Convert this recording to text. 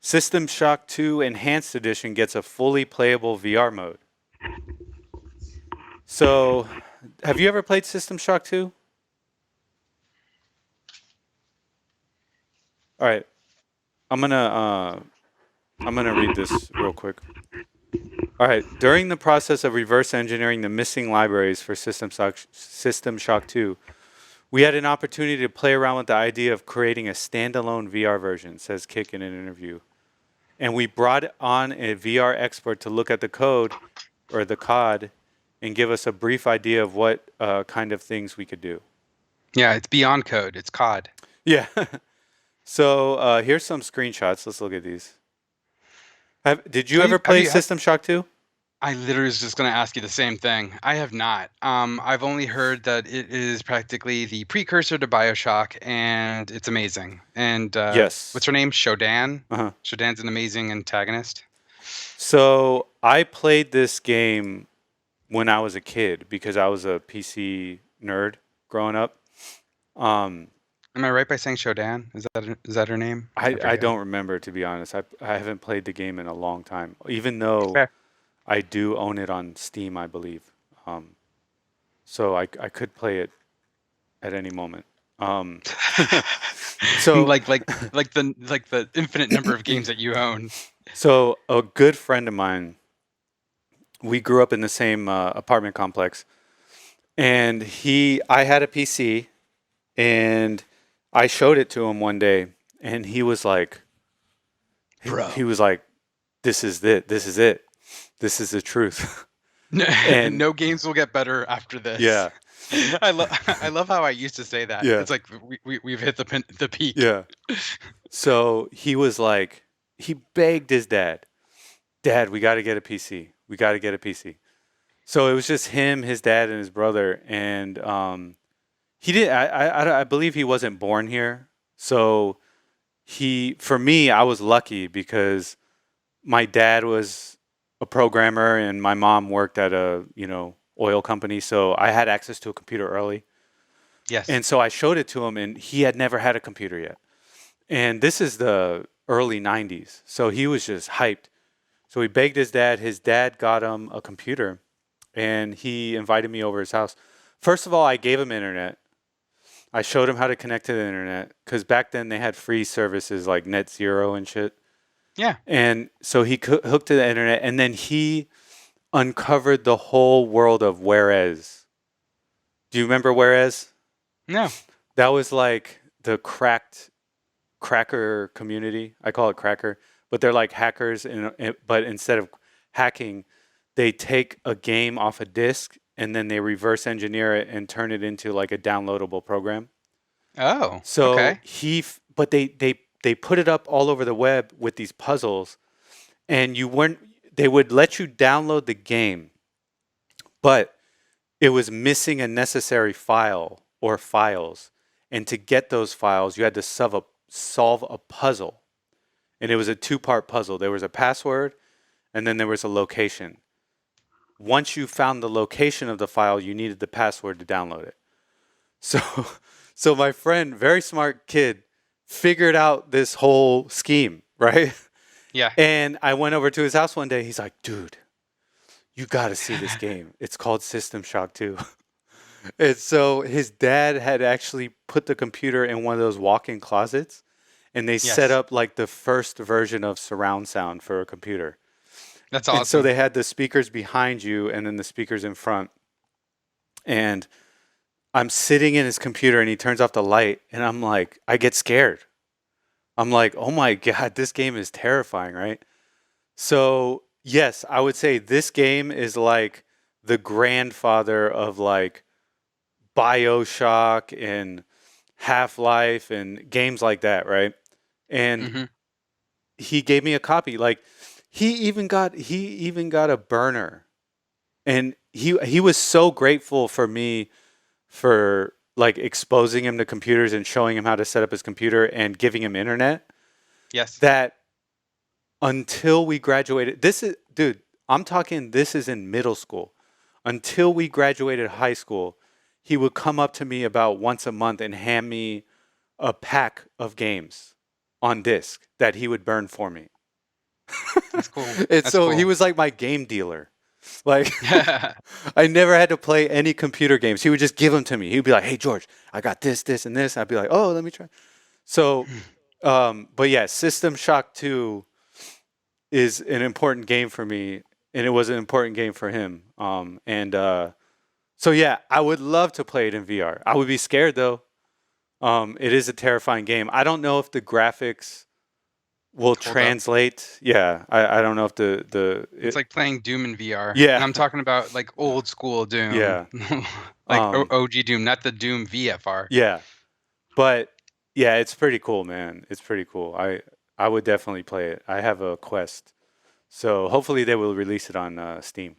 System Shock 2 Enhanced Edition gets a fully playable VR mode. So, have you ever played System Shock 2? All right, I'm gonna uh, I'm gonna read this real quick. All right, during the process of reverse engineering the missing libraries for System Shock 2, we had an opportunity to play around with the idea of creating a standalone VR version, says Kick in an interview. And we brought on a VR expert to look at the code or the COD and give us a brief idea of what kind of things we could do. Yeah, it's beyond code. It's COD. Yeah. So here's some screenshots. Let's look at these. Did you ever play System Shock 2? I literally was just going to ask you the same thing. I have not. I've only heard that it is practically the precursor to BioShock, and it's amazing. And yes. What's her name? Shodan? Uh-huh. Shodan's an amazing antagonist. So I played this game when I was a kid because I was a PC nerd growing up. Am I right by saying Shodan? Is that her name? I don't remember, to be honest. I haven't played the game in a long time, even though I do own it on Steam, I believe. So I could play it at any moment. So like the infinite number of games that you own. So a good friend of mine, we grew up in the same apartment complex, and I had a PC, and I showed it to him one day, and he was like, he was like, this is it. This is it. This is the truth. And no games will get better after this. Yeah. I love how I used to say that. Yeah. It's like we've hit the peak. Yeah. So he was like, he begged his dad, we got to get a PC. We got to get a PC. So it was just him, his dad, and his brother. And he did. I believe he wasn't born here. So for me, I was lucky because my dad was a programmer and my mom worked at a oil company. So I had access to a computer early. Yes. And so I showed it to him, and he had never had a computer yet. And this is the early 90s. So he was just hyped. So he begged his dad. His dad got him a computer, and he invited me over his house. First of all, I gave him internet. I showed him how to connect to the internet because back then they had free services like Net Zero and shit. Yeah. And so he hooked to the internet, and then he uncovered the whole world of Whereas. Do you remember Whereas? No. That was like the cracker community. I call it cracker, but they're like hackers. But instead of hacking, they take a game off a disk and then they reverse engineer it and turn it into like a downloadable program. Oh. So okay. But they put it up all over the web with these puzzles, and they would let you download the game, but it was missing a necessary file or files. And to get those files, you had to solve a puzzle. And it was a 2-part puzzle. There was a password, and then there was a location. Once you found the location of the file, you needed the password to download it. So my friend, very smart kid, figured out this whole scheme, right? Yeah. And I went over to his house one day. He's like, dude, you got to see this game. It's called System Shock 2. And so his dad had actually put the computer in one of those walk-in closets, and they set up like the first version of surround sound for a computer. That's awesome. And so they had the speakers behind you and then the speakers in front. And I'm sitting in his computer, and he turns off the light, and I'm like, I get scared. I'm like, oh my God, this game is terrifying, right? So yes, I would say this game is like the grandfather of like BioShock and Half-Life and games like that, right? And he gave me a copy. Like he even got a burner, and he was so grateful for me for like exposing him to computers and showing him how to set up his computer and giving him internet. Yes. That until we graduated, I'm talking this is in middle school. Until we graduated high school, he would come up to me about once a month and hand me a pack of games on disc that he would burn for me. That's cool. And That's so he cool. was like my game dealer. Like I never had to play any computer games. He would just give them to me. He'd be like, "Hey George, I got this, this, and this." I'd be like, "Oh, let me try." So, but yeah, System Shock 2 is an important game for me, and it was an important game for him. And so yeah, I would love to play it in VR. I would be scared though. It is a terrifying game. I don't know if the graphics will Hold up. translate. Yeah, I don't know if It's like playing Doom in VR, yeah, and I'm talking about like old school Doom, yeah, like um, OG Doom, not the Doom VFR. yeah. But yeah, it's pretty cool, man. It's pretty cool. I would definitely play it. I have a Quest, so hopefully they will release it on Steam.